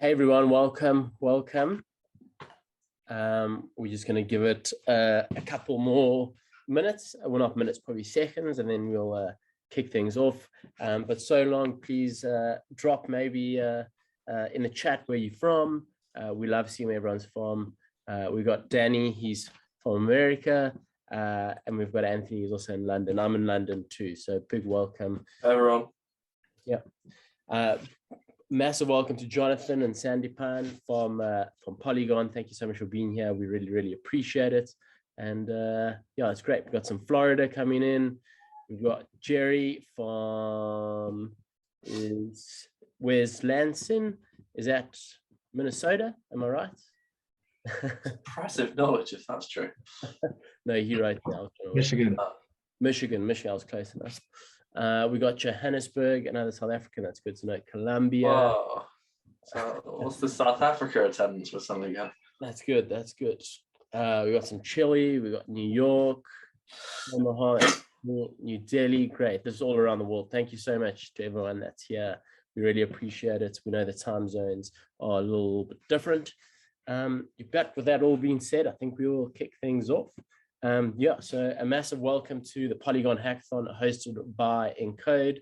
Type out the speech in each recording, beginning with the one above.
Hey everyone, welcome. We're just going to give it a couple more minutes. Well, not minutes, probably seconds, and then we'll kick things off. But so long, please drop maybe in the chat where you're from. We love seeing where everyone's from. We've got Danny, he's from America, and we've got Anthony, who's also in London. I'm in London too, so big welcome. Hi everyone. Yeah. Massive welcome to Jonathan and Sandipan from Polygon. Thank you so much for being here. We really appreciate it. And yeah, it's great. We've got some Florida coming in. We've got Jerry from where's Lansing? Is that Minnesota? Am I right? Impressive knowledge, if that's true. No, you're right. Michigan. Michigan. I was close enough. We got Johannesburg, another South African. That's good to know. Colombia. Whoa. So what's the South Africa attendance for something again? That's good. We got some Chile. We got New York, Omaha, New Delhi. Great. This is all around the world. Thank you so much to everyone that's here. We really appreciate it. We know the time zones are a little bit different. But with that all being said, I think we will kick things off. Yeah, so a massive welcome to the Polygon Hackathon hosted by Encode.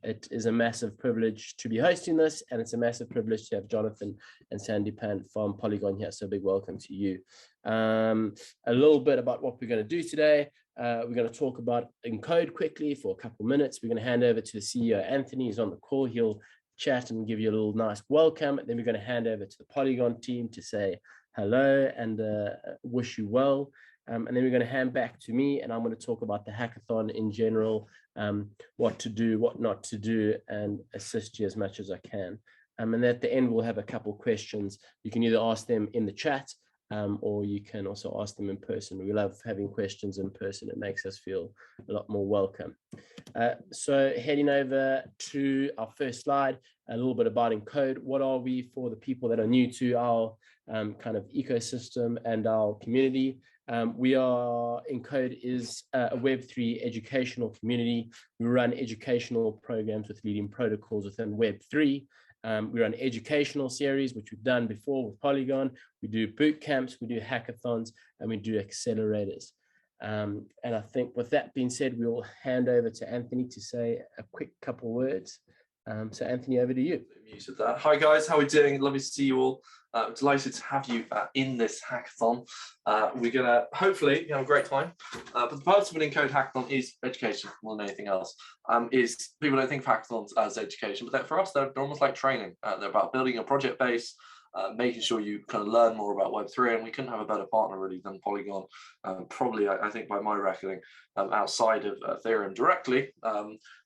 It is a massive privilege to be hosting this, and it's a massive privilege to have Jonathan and Sandipan from Polygon here. So big welcome to you. A little bit about what we're going to do today. We're going to talk about Encode quickly for a couple of minutes. We're going to hand over to the CEO, Anthony. He's on the call. He'll chat and give you a little nice welcome. Then we're going to hand over to the Polygon team to say hello and wish you well. And then we're going to hand back to me, and I'm going to talk about the hackathon in general, what to do, what not to do, and assist you as much as I can. And at the end, we'll have a couple of questions. You can either ask them in the chat, or you can also ask them in person. We love having questions in person. It makes us feel a lot more welcome. So heading over to our first slide, a little bit about Encode. What are we for the people that are new to our kind of ecosystem and our community? Encode is a Web3 educational community. We run educational programs with leading protocols within Web3. We run educational series, which we've done before with Polygon. We do boot camps, we do hackathons, and we do accelerators. And I think with that being said, we'll hand over to Anthony to say a quick couple words. So Anthony, over to you. Hi guys, how are we doing? Lovely to see you all. Delighted to have you in this hackathon. We're gonna hopefully have a great time. But the purpose of an Encode hackathon is education more than anything else. Is people don't think of hackathons as education, but for us they're almost like training. They're about building a project base, making sure you kind of learn more about Web3, and we couldn't have a better partner really than Polygon. Probably, I think by my reckoning, outside of Ethereum directly.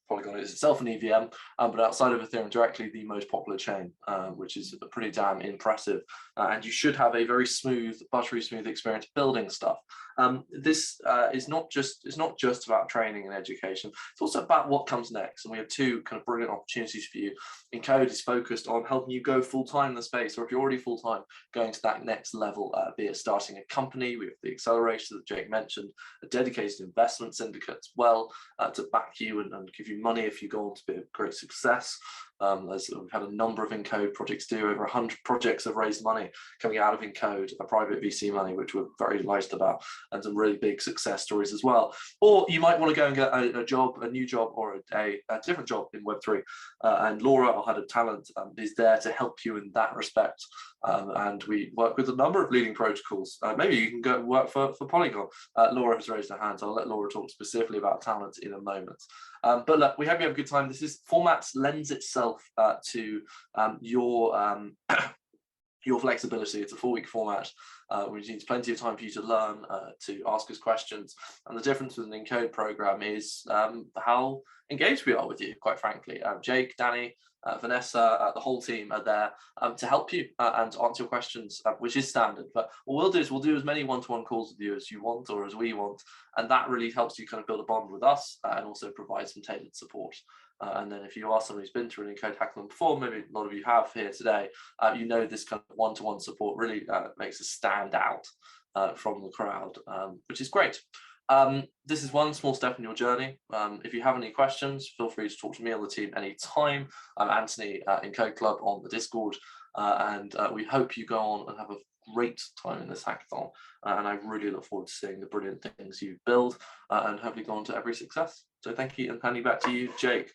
Polygon is itself an EVM, but outside of Ethereum directly, the most popular chain, which is pretty damn impressive. And you should have a very smooth, buttery smooth experience building stuff. This is not just about training and education. It's also about what comes next. And we have two kind of brilliant opportunities for you. Encode is focused on helping you go full-time in the space, or if you're already full-time, going to that next level, be it starting a company. We have the accelerator that Jake mentioned, a dedicated investment syndicate as well, to back you and give you money if you go on to be a great success. As we've had a number of Encode projects do, over 100 projects have raised money coming out of Encode, a private VC money, which we're very delighted about, and some really big success stories as well. Or you might want to go and get a job, a new job, or a different job in Web3. And Laura, our head of talent, is there to help you in that respect. And we work with a number of leading protocols. Maybe you can go work for Polygon. Laura has raised her hand, so I'll let Laura talk specifically about talent in a moment. But look, we hope you have a good time. Format lends itself to your flexibility. It's a 4-week format, which needs plenty of time for you to learn, to ask us questions. And the difference with an Encode program is how engaged we are with you, quite frankly. Jake, Danny, Vanessa, the whole team are there to help you and answer your questions, which is standard. But what we'll do is we'll do as many one-to-one calls with you as you want or as we want, and that really helps you kind of build a bond with us and also provide some tailored support. And then if you are someone who's been through an Encode hackathon before, maybe a lot of you have here today, you know this kind of one-to-one support really makes us stand out from the crowd, which is great. This is one small step in your journey. If you have any questions, feel free to talk to me on the team anytime. I'm Anthony at Encode Club on the Discord, and we hope you go on and have a great time in this hackathon. And I really look forward to seeing the brilliant things you build and hopefully go on to every success. So thank you, and handing back to you, Jake.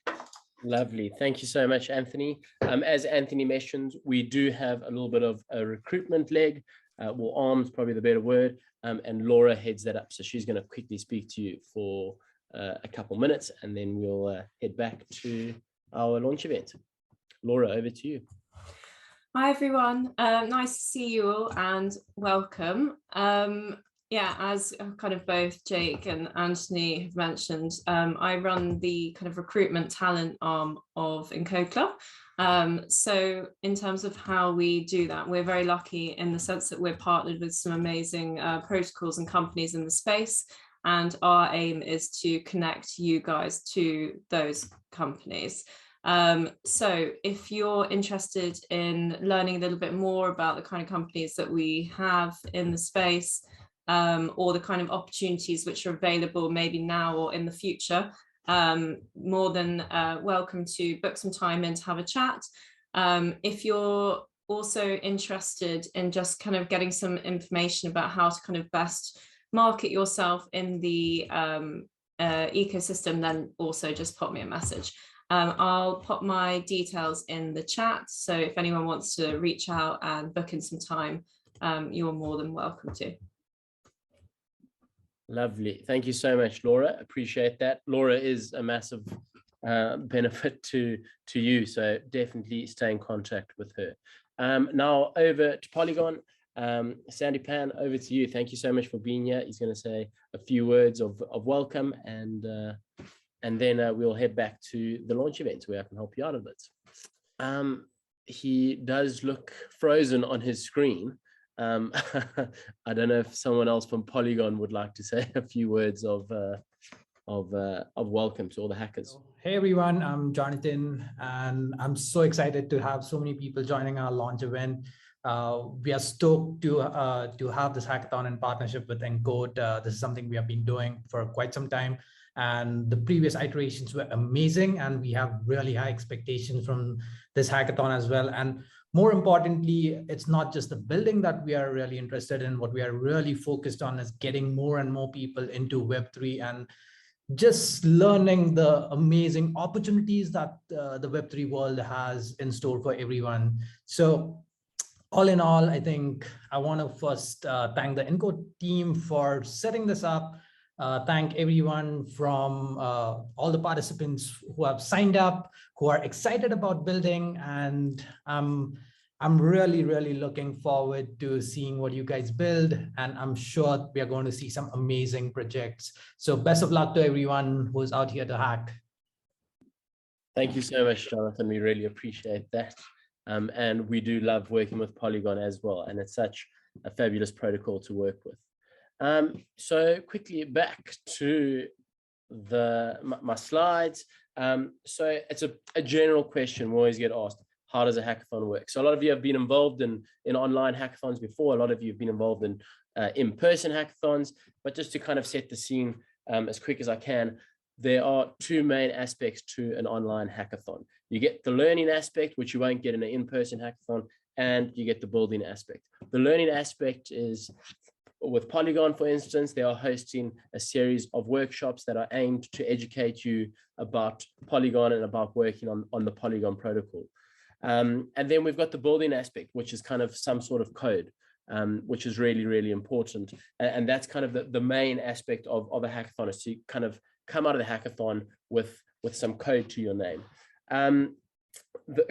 Lovely. Thank you so much, Anthony. As Anthony mentioned, we do have a little bit of a recruitment leg, well, arms, probably the better word, and Laura heads that up. So she's going to quickly speak to you for a couple minutes, and then we'll head back to our launch event. Laura, over to you. Hi, everyone. Nice to see you all and welcome. Yeah, as kind of both Jake and Anthony have mentioned, I run the kind of recruitment talent arm of Encode Club. So in terms of how we do that, we're very lucky in the sense that we're partnered with some amazing protocols and companies in the space. And our aim is to connect you guys to those companies. So if you're interested in learning a little bit more about the kind of companies that we have in the space, or the kind of opportunities which are available maybe now or in the future, more than welcome to book some time in to have a chat. If you're also interested in just kind of getting some information about how to kind of best market yourself in the ecosystem, then also just pop me a message. I'll pop my details in the chat, so if anyone wants to reach out and book in some time, you're more than welcome to. Lovely. Thank you so much, Laura. Appreciate that. Laura is a massive benefit to you, so definitely stay in contact with her. Now over to Polygon. Sandipan, over to you. Thank you so much for being here. He's going to say a few words of welcome, and then we'll head back to the launch event where I can help you out a bit. He does look frozen on his screen. I don't know if someone else from Polygon would like to say a few words of welcome to all the hackers. Hey everyone, I'm Jonathan, and I'm so excited to have so many people joining our launch event. We are stoked to have this hackathon in partnership with Encode. This is something we have been doing for quite some time, and the previous iterations were amazing, and we have really high expectations from this hackathon as well. And more importantly, it's not just the building that we are really interested in. What we are really focused on is getting more and more people into Web3 and just learning the amazing opportunities that the Web3 world has in store for everyone. So all in all, I think I want to first thank the Encode team for setting this up. Thank everyone from all the participants who have signed up, who are excited about building, and I'm really, really looking forward to seeing what you guys build, and I'm sure we are going to see some amazing projects. So best of luck to everyone who's out here to hack. Thank you so much, Jonathan. We really appreciate that. And we do love working with Polygon as well, and it's such a fabulous protocol to work with. So quickly back to my slides. So it's a general question we always get asked: how does a hackathon work? So a lot of you have been involved in online hackathons before. A lot of you have been involved in in-person hackathons. But just to kind of set the scene as quick as I can, there are two main aspects to an online hackathon. You get the learning aspect, which you won't get in an in-person hackathon, and you get the building aspect. The learning aspect is, with Polygon, for instance, they are hosting a series of workshops that are aimed to educate you about Polygon and about working on the Polygon protocol. And then we've got the building aspect, which is kind of some sort of code, which is really, really important. And that's kind of the main aspect of a hackathon, is to kind of come out of the hackathon with some code to your name.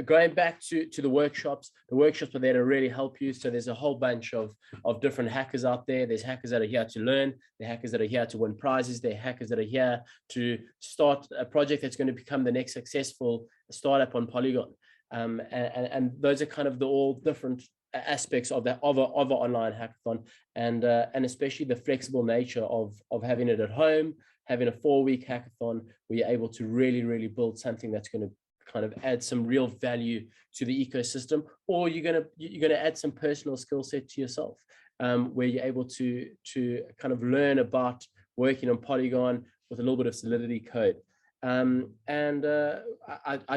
Going back to the workshops are there to really help you. So there's a whole bunch of different hackers out there. There's hackers that are here to learn. There are hackers that are here to win prizes. There are hackers that are here to start a project that's going to become the next successful startup on Polygon. And those are kind of all different aspects of an online hackathon, and especially the flexible nature of having it at home, having a 4-week hackathon where you're able to really, really build something that's going to kind of add some real value to the ecosystem, or you're going to add some personal skill set to yourself, where you're able to kind of learn about working on Polygon with a little bit of Solidity code. I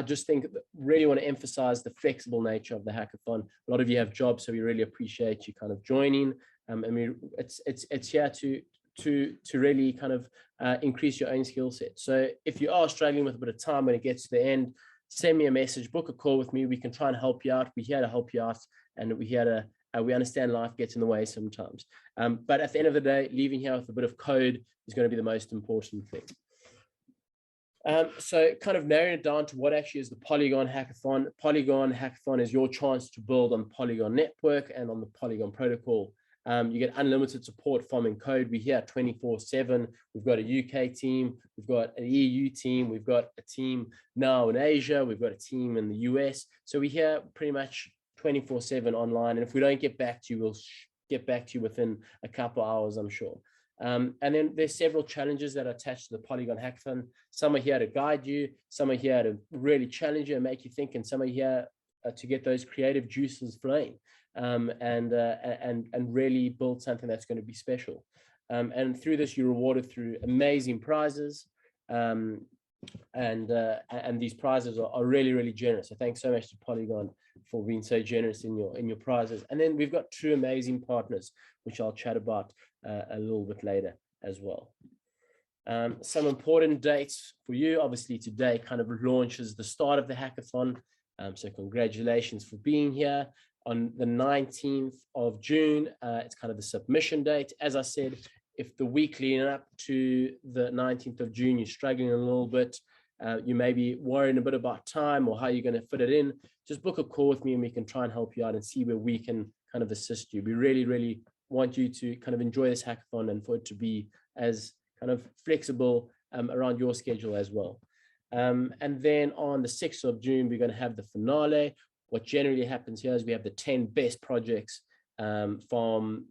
just think really want to emphasize the flexible nature of the hackathon. A lot of you have jobs, so we really appreciate you kind of joining. It's here to really kind of increase your own skill set. So if you are struggling with a bit of time when it gets to the end, send me a message, book a call with me. We can try and help you out. We're here to help you out, and we're here to we understand life gets in the way sometimes. But at the end of the day, leaving here with a bit of code is going to be the most important thing. So kind of narrowing it down to what actually is the Polygon Hackathon. Polygon Hackathon is your chance to build on the Polygon network and on the Polygon protocol. You get unlimited support from Encode. We're here 24/7. We've got a UK team. We've got an EU team. We've got a team now in Asia. We've got a team in the US. So we're here pretty much 24/7 online. And if we don't get back to you, we'll get back to you within a couple of hours, I'm sure. And then there's several challenges that are attached to the Polygon Hackathon. Some are here to guide you. Some are here to really challenge you and make you think. And some are here to get those creative juices flowing. And really build something that's going to be special. And through this, you're rewarded through amazing prizes. And these prizes are really, really generous. So thanks so much to Polygon for being so generous in your prizes. And then we've got two amazing partners, which I'll chat about a little bit later as well. Some important dates for you. Obviously, today kind of launches the start of the hackathon. So congratulations for being here. On the 19th of June, it's kind of the submission date. As I said, if the week leading up to the 19th of June, you're struggling a little bit, you may be worrying a bit about time or how you're going to fit it in, just book a call with me and we can try and help you out and see where we can kind of assist you. We really, really want you to kind of enjoy this hackathon and for it to be as kind of flexible around your schedule as well. And then on the 6th of June, we're going to have the finale. What generally happens here is we have the 10 best projects from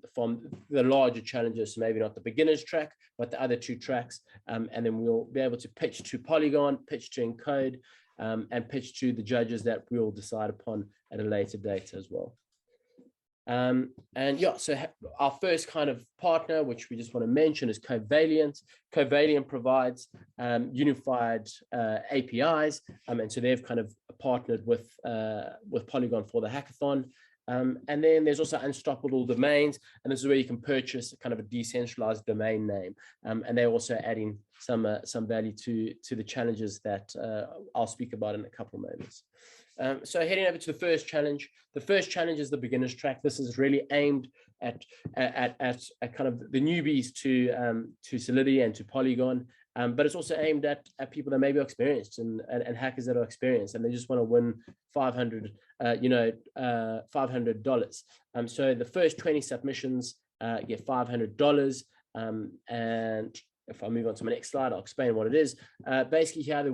the larger challenges, so maybe not the beginners track, but the other two tracks. And then we'll be able to pitch to Polygon, pitch to Encode, and pitch to the judges that we'll decide upon at a later date as well. And yeah, so our first kind of partner, which we just want to mention, is Covalent. Covalent provides unified APIs, and so they've kind of partnered with Polygon for the hackathon. And then there's also Unstoppable Domains, and this is where you can purchase kind of a decentralized domain name. And they're also adding some value to the challenges that I'll speak about in a couple of moments. So heading over to the first challenge. The first challenge is the beginner's track. This is really aimed at kind of the newbies to Solidity and to Polygon, but it's also aimed at people that maybe are experienced and hackers that are experienced and they just want to win $500. So the first 20 submissions get $500, and if I move on to my next slide, I'll explain what it is. Basically here,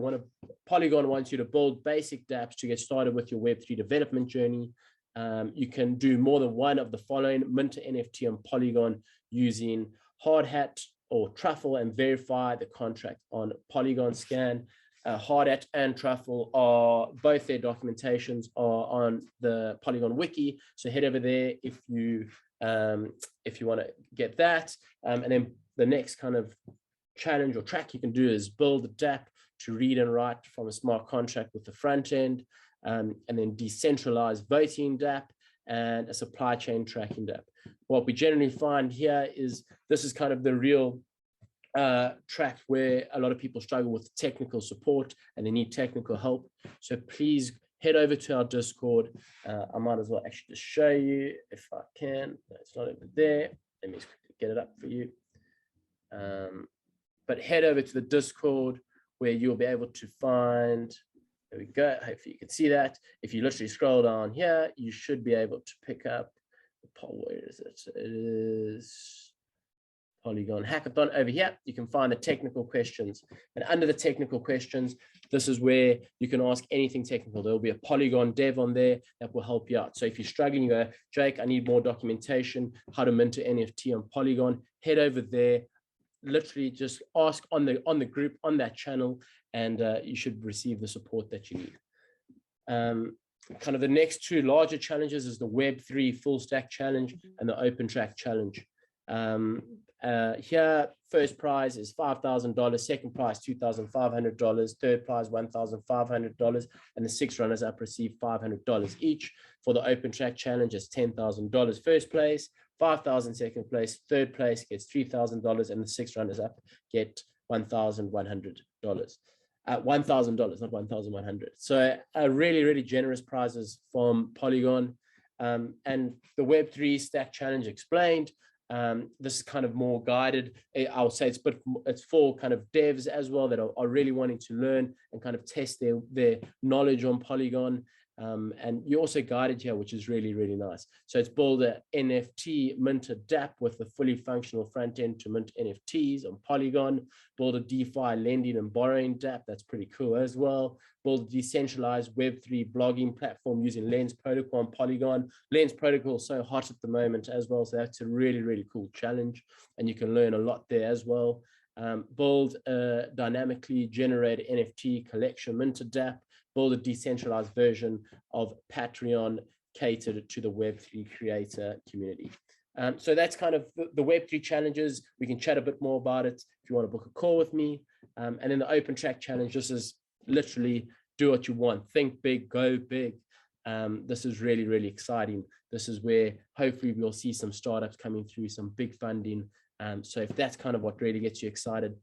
Polygon wants you to build basic dApps to get started with your Web3 development journey. You can do more than one of the following: mint an NFT on Polygon using hard hat or truffle and verify the contract on Polygon Scan. Hard hat and truffle are both their documentations are on the Polygon wiki. So head over there if you want to get that. And then the next kind of challenge or track you can do is build a dApp to read and write from a smart contract with the front end, and then decentralized voting dApp and a supply chain tracking dApp. What we generally find here is this is kind of the real track where a lot of people struggle with technical support and they need technical help. So please head over to our Discord. I might as well actually just show you if I can. No, it's not over there. Let me just get it up for you. But head over to the Discord where you'll be able to find, there we go, hopefully you can see that. If you literally scroll down here, you should be able to pick up, where is it? It is Polygon Hackathon over here. You can find the technical questions. And under the technical questions, this is where you can ask anything technical. There'll be a Polygon dev on there that will help you out. So if you're struggling, you go, Jake, I need more documentation, how to mint an NFT on Polygon, head over there. Literally just ask on the group, on that channel, and you should receive the support that you need. Kind of the next two larger challenges is the Web3 full stack challenge and the open track challenge. Here, first prize is $5,000, second prize $2,500, third prize $1,500, and the 6 runners up receive $500 each. For the open track challenge, it's $10,000 first place, $5,000 second place, third place gets $3,000, and the 6 runners up get $1,100. $1,000, not 1,100. So really, really generous prizes from Polygon. And the Web3 Stack Challenge explained. This is kind of more guided. I'll say it's for kind of devs as well that are really wanting to learn and kind of test their knowledge on Polygon. And you're also guided here, which is really, really nice. So it's build a NFT minted dApp with a fully functional front end to mint NFTs on Polygon, build a DeFi lending and borrowing dApp. That's pretty cool as well. Build a decentralized Web3 blogging platform using Lens Protocol on Polygon. Lens Protocol is so hot at the moment as well. So that's a really, really cool challenge. And you can learn a lot there as well. Build a dynamically generated NFT collection minted dApp. Build a decentralized version of Patreon catered to the Web3 creator community. So that's kind of the Web3 challenges. We can chat a bit more about it if you want to book a call with me. And then the open track challenge, this is literally do what you want. Think big, go big. This is really, really exciting. This is where hopefully we'll see some startups coming through, some big funding. So if that's kind of what really gets you excited,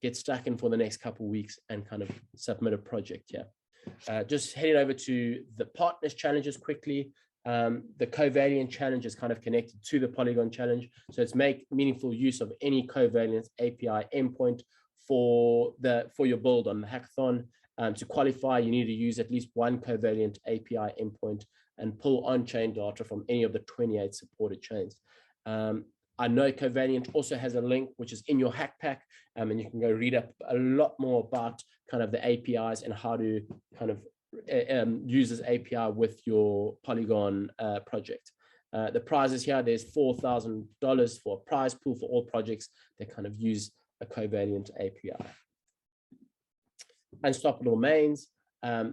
get stuck in for the next couple of weeks and kind of submit a project here. Just heading over to the partners challenges quickly. The Covalent challenge is kind of connected to the Polygon challenge. So it's make meaningful use of any Covalent API endpoint for your build on the hackathon. To qualify, you need to use at least one Covalent API endpoint and pull on-chain data from any of the 28 supported chains. I know Covalent also has a link which is in your hack pack, and you can go read up a lot more about kind of the APIs and how to kind of use this API with your Polygon project. The prizes here, there's $4,000 for a prize pool for all projects that kind of use a Covalent API. Unstoppable mains.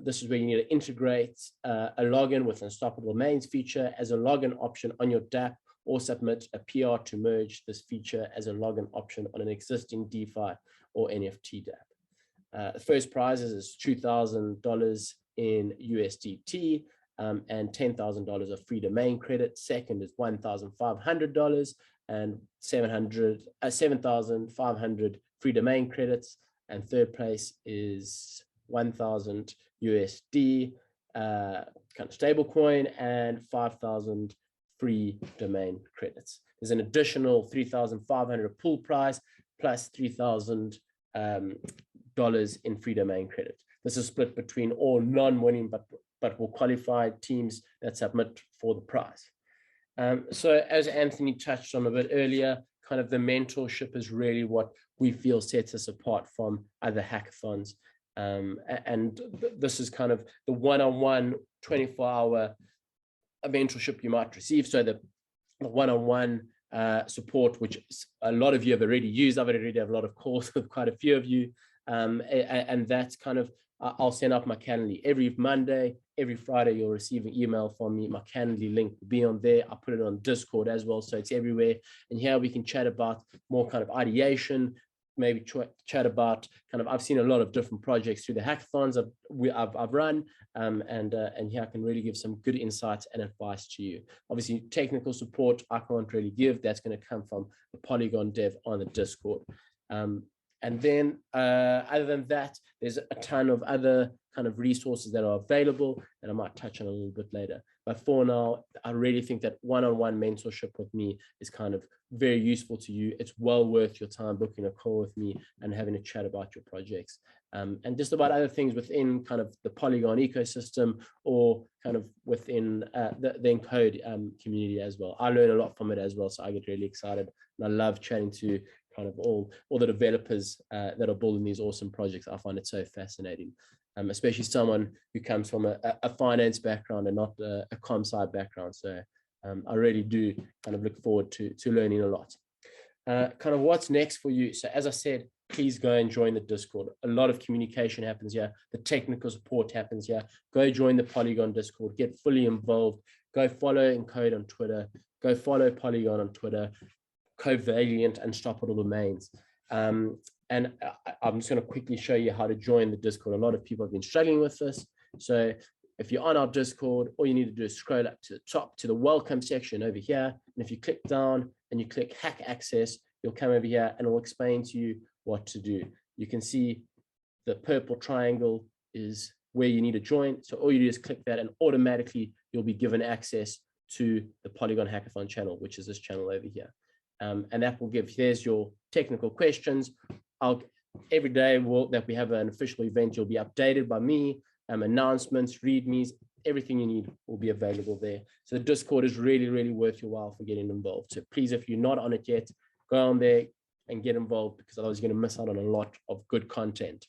This is where you need to integrate a login with Unstoppable mains feature as a login option on your dApp, or submit a PR to merge this feature as a login option on an existing DeFi or NFT dApp. The first prize is $2,000 in USDT and $10,000 of free domain credit. Second is $1,500 and 7,500 free domain credits. And third place is 1,000 USD kind of stable coin and 5,000 free domain credits. There's an additional 3,500 pool prize plus $3,000 in free domain credit. This is split between all non-winning but will qualified teams that submit for the prize. So as Anthony touched on a bit earlier, kind of the mentorship is really what we feel sets us apart from other hackathons. And this is kind of the one-on-one 24-hour mentorship you might receive. So the one-on-one support, which a lot of you have already used. I've already have a lot of calls with quite a few of you. And that's kind of, I'll send out my Calendly every Monday, every Friday. You'll receive an email from me. My Calendly link will be on there. I put it on Discord as well, so it's everywhere. And here we can chat about more kind of ideation, maybe chat about kind of, I've seen a lot of different projects through the hackathons I've run, and here I can really give some good insights and advice to you. Obviously, technical support I can't really give. That's going to come from the Polygon dev on the Discord. And then other than that, there's a ton of other kind of resources that are available that I might touch on a little bit later. But for now, I really think that one-on-one mentorship with me is kind of very useful to you. It's well worth your time booking a call with me and having a chat about your projects. And just about other things within kind of the Polygon ecosystem or kind of within the Encode community as well. I learn a lot from it as well, so I get really excited. And I love chatting to kind of all the developers that are building these awesome projects. I find it so fascinating, especially someone who comes from a finance background and not a comm sci background. So I really do kind of look forward to learning a lot. Kind of what's next for you. So as I said, please go and join the Discord. A lot of communication happens here. The technical support happens here. Go join the Polygon Discord, get fully involved. Go follow Encode on Twitter. Go follow Polygon on Twitter. covalent unstoppable domains. And I'm just going to quickly show you how to join the Discord. A lot of people have been struggling with this. So if you're on our Discord, all you need to do is scroll up to the top to the welcome section over here. And if you click down and you click hack access, you'll come over here and it'll explain to you what to do. You can see the purple triangle is where you need to join. So all you do is click that and automatically you'll be given access to the Polygon Hackathon channel, which is this channel over here. And that will give, there's your technical questions. Every day that we have an official event, you'll be updated by me, announcements, readmes, everything you need will be available there. So the Discord is really, really worth your while for getting involved. So please, if you're not on it yet, go on there and get involved, because otherwise you're going to miss out on a lot of good content.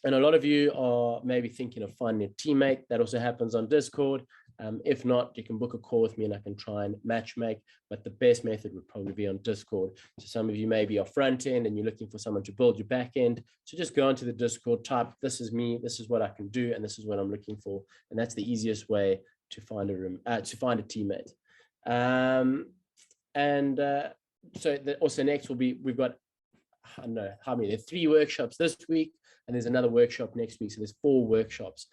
And a lot of you are maybe thinking of finding a teammate. That also happens on Discord. If not, you can book a call with me and I can try and match make, but the best method would probably be on Discord. So some of you maybe are front end and you're looking for someone to build your back end. So just go onto the Discord, type, this is me, this is what I can do, and this is what I'm looking for. And that's the easiest way to find a teammate. So also next will be, we've got, I don't know how many, there are 3 workshops this week, and there's another workshop next week. So there's 4 workshops,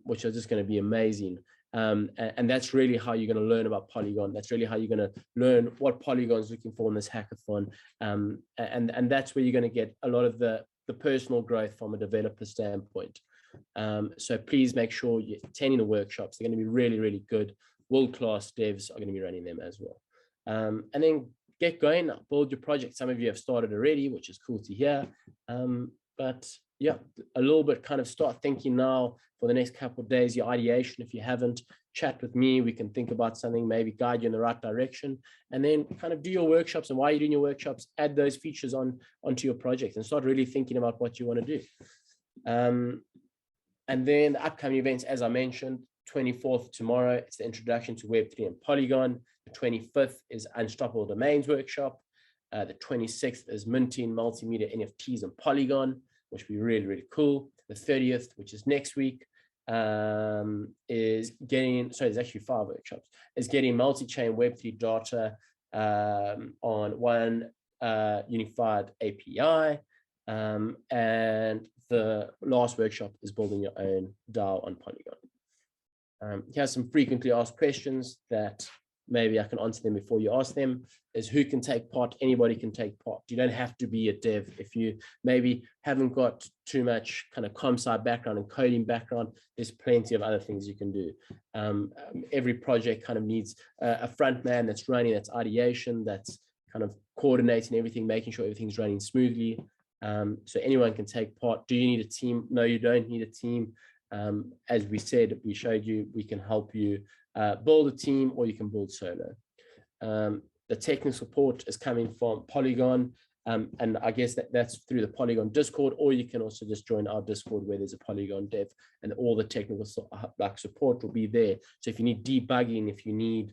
which are just going to be amazing. And that's really how you're going to learn about Polygon. That's really how you're going to learn what Polygon is looking for in this hackathon. And that's where you're going to get a lot of the personal growth from a developer standpoint. So please make sure you're attending the workshops. They're going to be really, really good. World-class devs are going to be running them as well. And then get going, build your project. Some of you have started already, which is cool to hear. But yeah, a little bit kind of start thinking now for the next couple of days, your ideation. If you haven't, chat with me. We can think about something, maybe guide you in the right direction, and then kind of do your workshops. And while you're doing your workshops, add those features onto your project and start really thinking about what you want to do. And then the upcoming events, as I mentioned, 24th tomorrow, it's the introduction to Web3 and Polygon. The 25th is Unstoppable Domains workshop. The 26th is minting multimedia NFTs and Polygon, which will be really, really cool. The 30th, which is next week, is getting, sorry, there's actually 5 workshops, is getting multi-chain Web3 data on one unified API. And the last workshop is building your own DAO on Polygon. Here's some frequently asked questions that maybe I can answer them before you ask them, is who can take part? Anybody can take part. You don't have to be a dev. If you maybe haven't got too much kind of comp-sci background and coding background, there's plenty of other things you can do. Every project kind of needs a front man that's running, that's ideation, that's kind of coordinating everything, making sure everything's running smoothly. So anyone can take part. Do you need a team? No, you don't need a team. As we said, we showed you, we can help you build a team, or you can build solo. The technical support is coming from Polygon, and I guess that's through the Polygon Discord, or you can also just join our Discord where there's a Polygon dev, and all the technical support will be there. So if you need debugging, if you need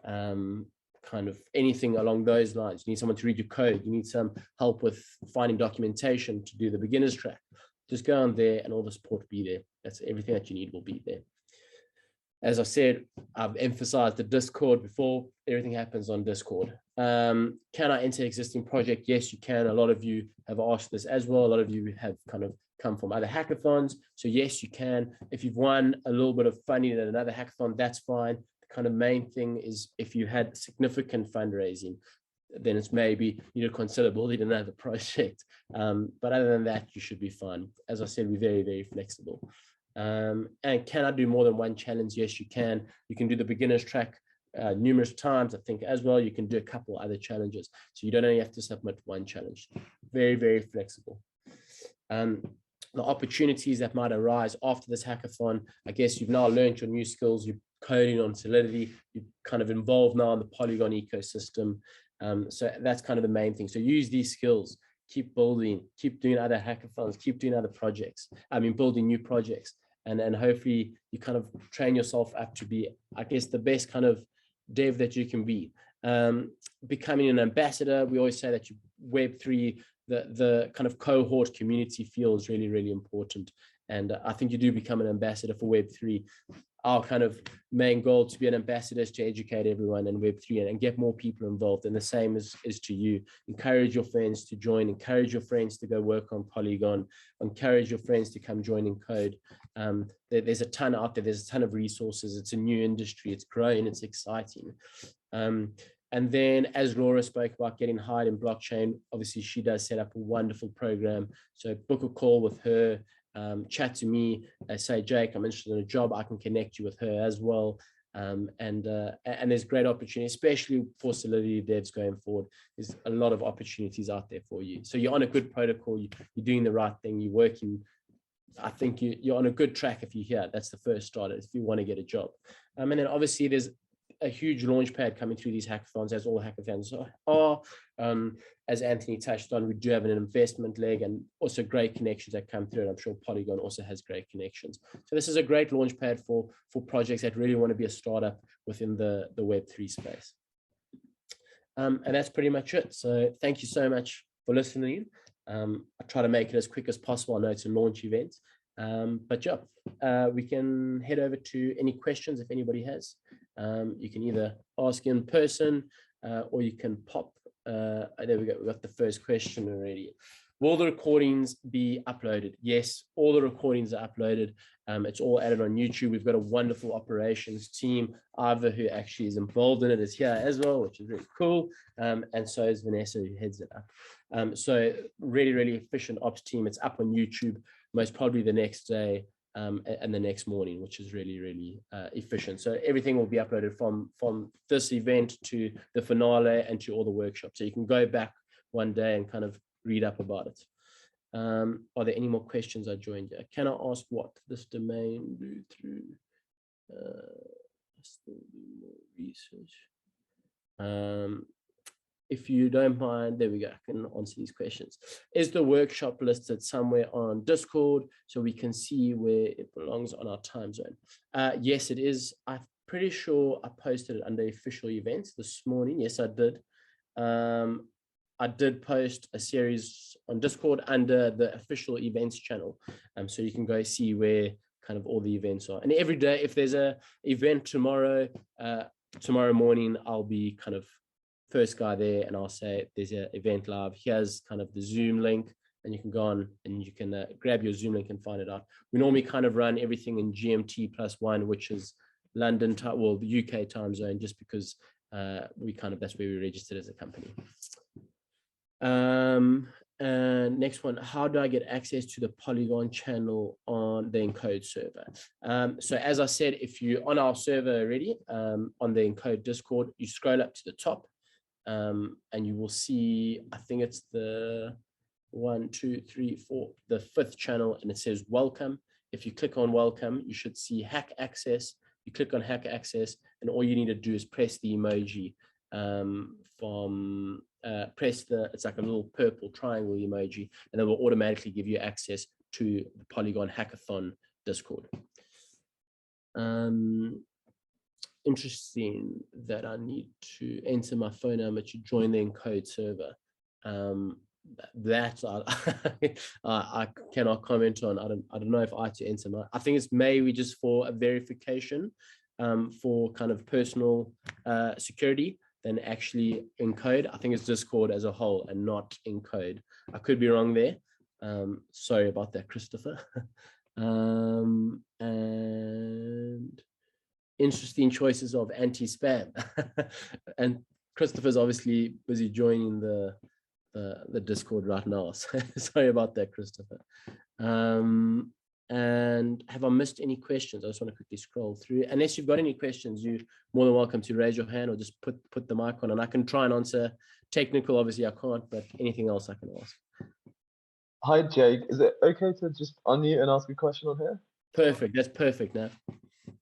kind of anything along those lines, you need someone to read your code, you need some help with finding documentation to do the beginner's track, just go on there and all the support will be there. That's everything that you need will be there. As I said, I've emphasized the Discord before. Everything happens on Discord. Can I enter existing project? Yes, you can. A lot of you have asked this as well. A lot of you have kind of come from other hackathons. So yes, you can. If you've won a little bit of funding at another hackathon, that's fine. The kind of main thing is if you had significant fundraising, then it's maybe you need to consider building another project. But other than that, you should be fine. As I said, we're very, very flexible. And can I do more than one challenge? Yes, you can. You can do the beginner's track numerous times, I think, as well. You can do a couple other challenges. So you don't only have to submit one challenge. Very, very flexible. The opportunities that might arise after this hackathon, I guess you've now learned your new skills. You're coding on Solidity. You're kind of involved now in the Polygon ecosystem. So that's kind of the main thing. So use these skills. Keep building, keep doing other hackathons, keep doing other projects. I mean, building new projects. And hopefully you kind of train yourself up to be, I guess, the best kind of dev that you can be. Becoming an ambassador, we always say that Web3 the kind of cohort community feel is really, really important. And I think you do become an ambassador for Web3. Our kind of main goal to be an ambassador is to educate everyone in Web3 and get more people involved. And the same is to you. Encourage your friends to join, encourage your friends to go work on Polygon, encourage your friends to come join Encode. There's a ton out there, there's a ton of resources. It's a new industry, it's growing, it's exciting. And then as Laura spoke about getting hired in blockchain, obviously she does set up a wonderful program. So book a call with her. Chat to me, say, Jake, I'm interested in a job. I can connect you with her as well. And there's great opportunity, especially for Solidity devs going forward. There's a lot of opportunities out there for you. So you're on a good protocol, you're doing the right thing, you're working. I think you're on a good track if you're here. That's the first starter if you want to get a job. And then obviously there's a huge launch pad coming through these hackathons, as all hackathons are. As Anthony touched on, we do have an investment leg and also great connections that come through. And I'm sure Polygon also has great connections. So this is a great launch pad for projects that really want to be a startup within the Web3 space. And that's pretty much it. So thank you so much for listening. I try to make it as quick as possible. I know it's a launch event. But yeah, we can head over to any questions if anybody has. You can either ask in person or you can pop. There we go. We got the first question already. Will the recordings be uploaded? Yes, all the recordings are uploaded. It's all added on YouTube. We've got a wonderful operations team. Ava, who actually is involved in it, is here as well, which is really cool. And so is Vanessa, who heads it up. So really, really efficient ops team. It's up on YouTube most probably the next day and the next morning, which is really, really efficient. So everything will be uploaded from this event to the finale and to all the workshops. So you can go back one day and kind of read up about it. Are there any more questions? I joined you. Can I ask what this domain do through? Still do more research. If you don't mind, there we go. I can answer these questions. Is the workshop listed somewhere on Discord so we can see where it belongs on our time zone? Yes, it is. I'm pretty sure I posted it under official events this morning. Yes, I did. I did post a series on Discord under the official events channel. So you can go see where kind of all the events are. And every day, if there's a event tomorrow morning, I'll be kind of first guy there and I'll say there's an event live. Here's kind of the Zoom link and you can go on and you can grab your Zoom link and find it out. We normally kind of run everything in GMT +1, which is London time, well, the UK time zone, just because that's where we registered as a company. And next one, how do I get access to the Polygon channel on the Encode server? So as I said, if you're on our server already, on the Encode Discord, you scroll up to the top and you will see, I think it's the 1, 2, 3, 4, the 5th channel, and it says welcome. If you click on welcome, you should see hack access. You click on hack access and all you need to do is press the emoji it's like a little purple triangle emoji, and it will automatically give you access to the Polygon Hackathon Discord. Interesting that I need to enter my phone number to join the Encode server. That I cannot comment on. I don't know if I have to enter my, I think it's maybe just for a verification for kind of personal security than actually Encode. I think it's Discord as a whole and not Encode. I could be wrong there. Sorry about that, Christopher. And interesting choices of anti-spam. And Christopher's obviously busy joining the Discord right now. So sorry about that, Christopher. And have I missed any questions? I just want to quickly scroll through. Unless you've got any questions, you're more than welcome to raise your hand or just put the mic on and I can try and answer. Technical, obviously I can't, but anything else I can ask. Hi, Jake. Is it okay to just unmute and ask a question on here? Perfect. That's perfect, Nat.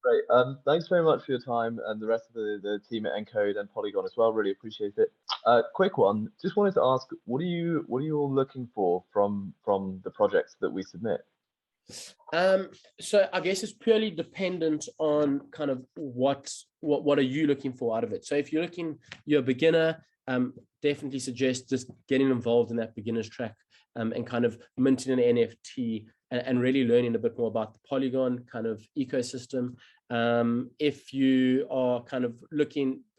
Great. Thanks very much for your time and the rest of the team at Encode and Polygon as well. Really appreciate it. Quick one. Just wanted to ask, what are you all looking for from the projects that we submit? So I guess it's purely dependent on kind of what are you looking for out of it. So if you're a beginner, definitely suggest just getting involved in that beginner's track and kind of minting an NFT and really learning a bit more about the Polygon kind of ecosystem. If you are kind of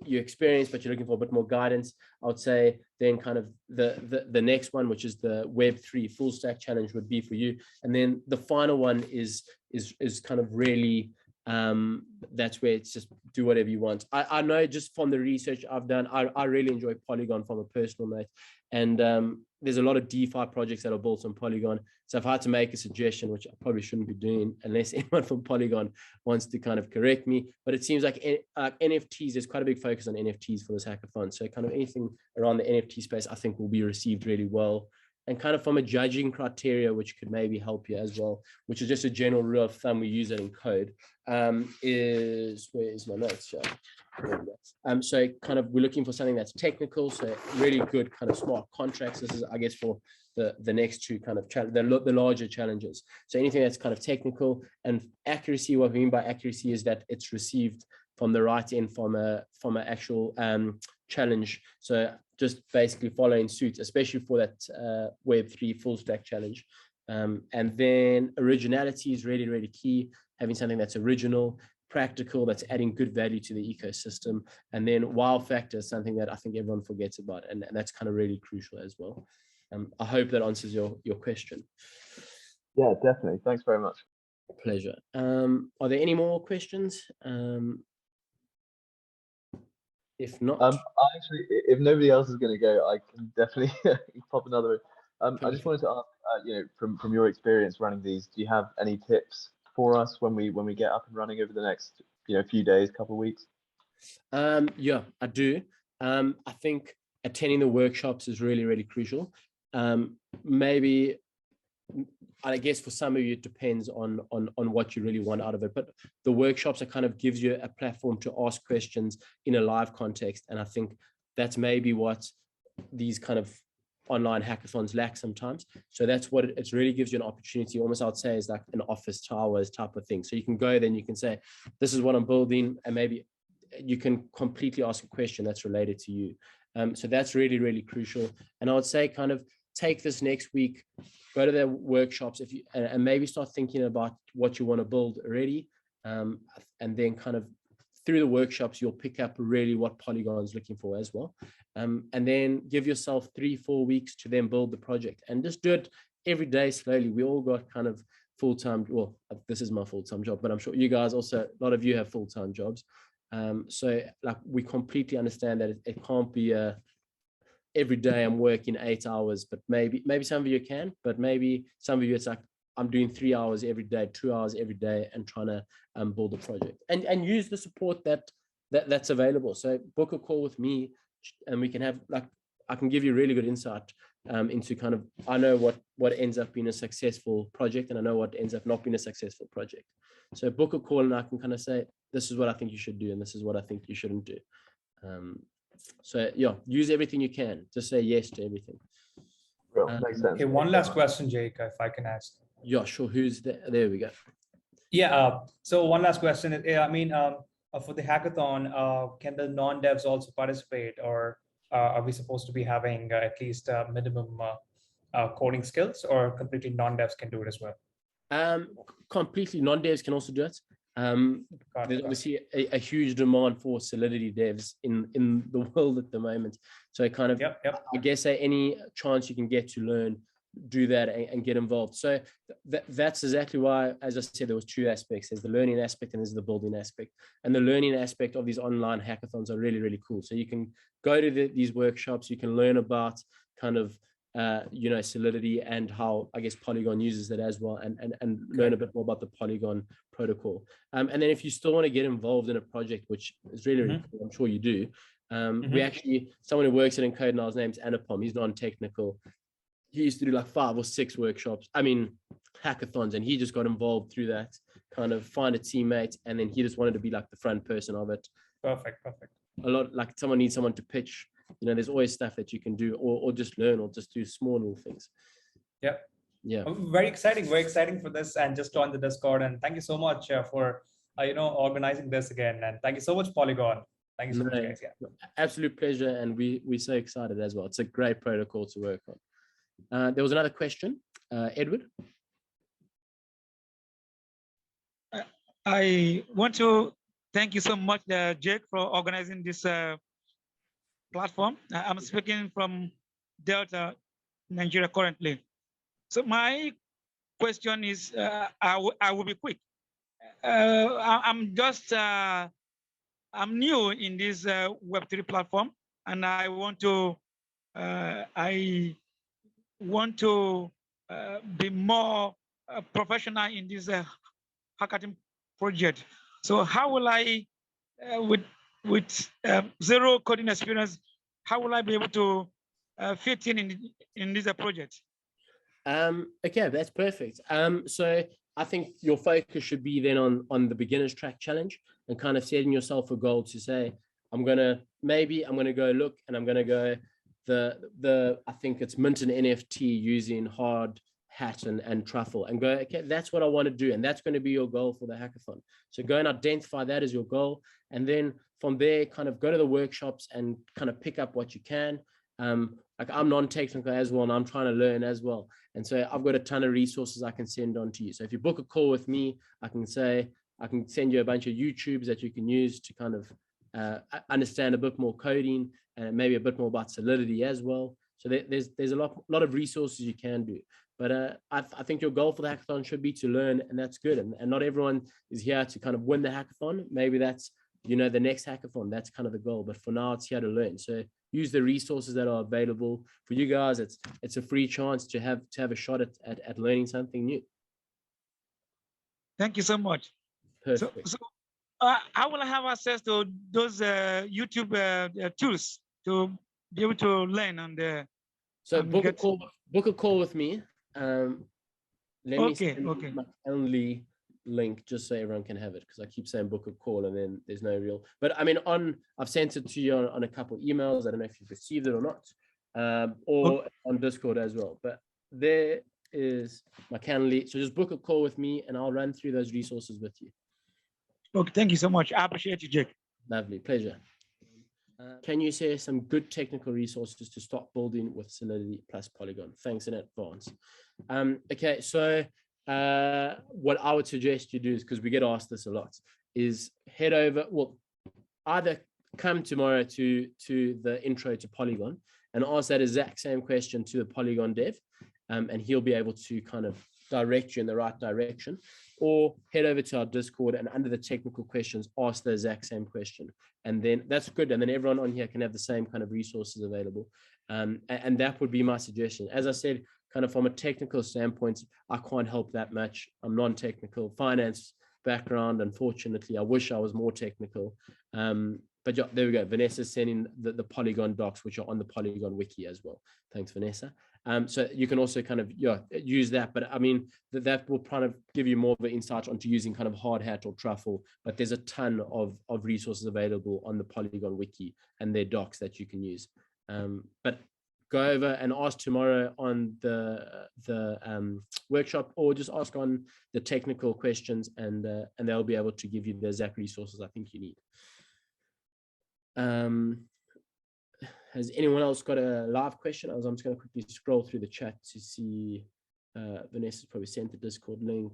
you're experienced, but you're looking for a bit more guidance, I would say then kind of the next one, which is the Web3 full stack challenge, would be for you. And then the final one is kind of really, that's where it's just do whatever you want. I know just from the research I've done, I really enjoy Polygon from a personal note. And there's a lot of DeFi projects that are built on Polygon. So if I had to make a suggestion, which I probably shouldn't be doing unless anyone from Polygon wants to kind of correct me, but it seems like NFTs, there's quite a big focus on NFTs for this hackathon. So kind of anything around the NFT space, I think will be received really well. And kind of from a judging criteria, which could maybe help you as well, which is just a general rule of thumb we use it in code, is, where is my notes? So kind of we're looking for something that's technical, so really good kind of smart contracts. This is, I guess, for the next two kind of the larger challenges. So anything that's kind of technical, and accuracy, what we mean by accuracy is that it's received from the right end from an actual challenge. So just basically following suit, especially for that Web3 full stack challenge. And then originality is really, really key. Having something that's original, practical, that's adding good value to the ecosystem. And then wow factor is something that I think everyone forgets about. And that's kind of really crucial as well. I hope that answers your question. Yeah, definitely. Thanks very much. Pleasure. Are there any more questions? If not, actually, if nobody else is going to go, I can definitely pop another. I just wanted to ask, from your experience running these, do you have any tips for us when we get up and running over the next few days, couple of weeks? Yeah, I do. I think attending the workshops is really, really crucial. Maybe, I guess for some of you, it depends on what you really want out of it. But the workshops, it kind of gives you a platform to ask questions in a live context. And I think that's maybe what these kind of online hackathons lack sometimes. So that's what it really gives you an opportunity, almost I'd say is like an office hours type of thing. So you can go then you can say, this is what I'm building, and maybe you can completely ask a question that's related to you. So that's really, really crucial. And I would say kind of take this next week, go to their workshops and maybe start thinking about what you want to build already. And then kind of through the workshops, you'll pick up really what Polygon is looking for as well. And then give yourself 3-4 weeks to then build the project and just do it every day slowly. We all got kind of full-time, well, this is my full-time job, but I'm sure you guys also, a lot of you have full-time jobs. So like we completely understand that it can't be every day I'm working 8 hours, but maybe some of you can, but maybe some of you it's like I'm doing 3 hours every day, 2 hours every day, and trying to build a project and use the support that's available. So book a call with me, and we can have I can give you really good insight into kind of, I know what ends up being a successful project, and I know what ends up not being a successful project. So book a call, and I can kind of say, this is what I think you should do, and this is what I think you shouldn't do. So yeah, use everything you can. Just say yes to everything. Makes sense. Okay, one last question, Jake, if I can ask. Yeah, sure. Who's there? There we go. Yeah. So one last question. I mean, for the hackathon, can the non-devs also participate, or are we supposed to be having at least minimum coding skills, or completely non-devs can do it as well? Completely non-devs can also do it. There's obviously a huge demand for Solidity devs in the world at the moment. So kind of, I guess any chance you can get to learn, do that and get involved. So that's exactly why, as I said, there was two aspects. There's the learning aspect and there's the building aspect. And the learning aspect of these online hackathons are really, really cool. So you can go to these workshops, you can learn about kind of Solidity and how, I guess, Polygon uses it as well, and learn a bit more about the Polygon protocol. And then if you still want to get involved in a project, which is really, really cool, I'm sure you do. We actually, someone who works at Encode now, his name's Anupam, he's non-technical. He used to do like 5 or 6 workshops, hackathons, and he just got involved through that, kind of find a teammate, and then he just wanted to be like the front person of it. Perfect. A lot, like someone needs someone to pitch. There's always stuff that you can do, or just learn, or just do small little things. Yeah. Very exciting for this, and just join the Discord. And thank you so much for organizing this again. And thank you so much, Polygon. Thank you so much, guys. Yeah. Absolute pleasure, and we're so excited as well. It's a great protocol to work on. There was another question, Edward. I want to thank you so much, Jake, for organizing this platform. I'm speaking from Delta, Nigeria currently. So my question is, I will be quick. I'm new in this Web3 platform, and I want to be more professional in this hackathon project. So how will I, with zero coding experience, how will I be able to fit in this project? Okay, that's perfect. So I think your focus should be then on the beginner's track challenge and kind of setting yourself a goal to say, I'm gonna go look, and I'm gonna go I think it's mint and NFT using hard hat and truffle, and go, okay, that's what I want to do, and that's going to be your goal for the hackathon. So go and identify that as your goal, and then from there kind of go to the workshops and kind of pick up what you can. Like I'm non-technical as well, and I'm trying to learn as well, and so I've got a ton of resources I can send on to you. So if you book a call with me, I can send you a bunch of YouTubes that you can use to kind of understand a bit more coding and maybe a bit more about Solidity as well. So there's a lot of resources you can do. But I think your goal for the hackathon should be to learn, and that's good. And not everyone is here to kind of win the hackathon. Maybe that's, the next hackathon, that's kind of the goal. But for now, it's here to learn. So use the resources that are available for you guys. It's a free chance to have a shot at learning something new. Thank you so much. Perfect. So how will I have access to those YouTube tools to be able to learn and so book a call with me. Let me send my Calendly link just so everyone can have it, because I keep saying book a call and then there's no real. But I mean, I've sent it to you on a couple of emails. I don't know if you've received it or not, or on Discord as well. But there is my Calendly. So just book a call with me, and I'll run through those resources with you. Okay, thank you so much. I appreciate you, Jake. Lovely, pleasure. Can you share some good technical resources to start building with Solidity plus Polygon? Thanks in advance. Okay, so what I would suggest you do is, because we get asked this a lot, is head over, well, either come tomorrow to the intro to Polygon and ask that exact same question to the Polygon dev, and he'll be able to kind of direct you in the right direction, or head over to our Discord and under the technical questions, ask the exact same question. And then that's good. And then everyone on here can have the same kind of resources available. And that would be my suggestion. As I said, kind of from a technical standpoint, I can't help that much. I'm non-technical, finance background. Unfortunately, I wish I was more technical. But yeah, there we go. Vanessa's sending the Polygon docs, which are on the Polygon wiki as well. Thanks, Vanessa. So you can also kind of use that, but I mean that will kind of give you more of an insight onto using kind of hard hat or truffle. But there's a ton of resources available on the Polygon wiki and their docs that you can use. But go over and ask tomorrow on the workshop, or just ask on the technical questions, and they'll be able to give you the exact resources I think you need. Has anyone else got a live question? I'm just going to quickly scroll through the chat to see. Vanessa's probably sent the Discord link.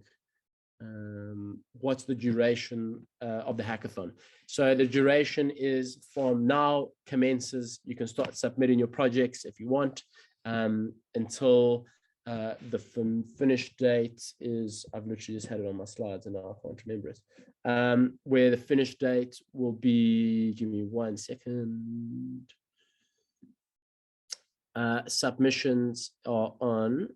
What's the duration of the hackathon? So the duration is from now commences. You can start submitting your projects if you want, until the finish date is, I've literally just had it on my slides and now I can't remember it, where the finish date will be, give me 1 second. Submissions are on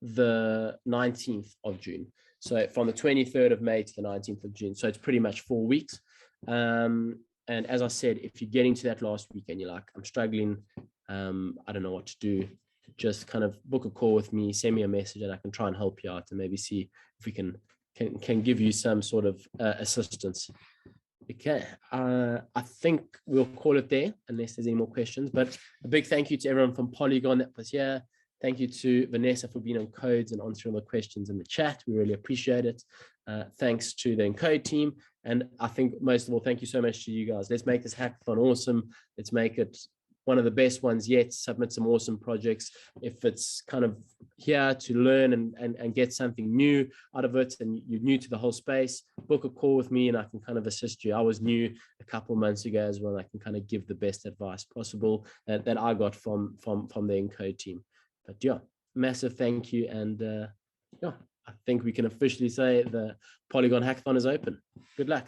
the 19th of June. So from the 23rd of May to the 19th of June. So it's pretty much 4 weeks. And as I said, if you're getting to that last week and you're like, I'm struggling, I don't know what to do, just kind of book a call with me, send me a message, and I can try and help you out and maybe see if we can give you some sort of assistance. Okay, I think we'll call it there unless there's any more questions, but a big thank you to everyone from Polygon that was here. Thank you to Vanessa for being on codes and answering the questions in the chat. We really appreciate it. Thanks to the Encode team, And I think most of all, thank you so much to you guys. Let's make this hackathon awesome. Let's make it one of the best ones yet. Submit some awesome projects. If it's kind of here to learn and get something new out of it, and you're new to the whole space, book a call with me and I can kind of assist you. I was new a couple of months ago as well. I can kind of give the best advice possible that I got from the Encode team. But yeah, massive thank you. And yeah, I think we can officially say the Polygon Hackathon is open. Good luck.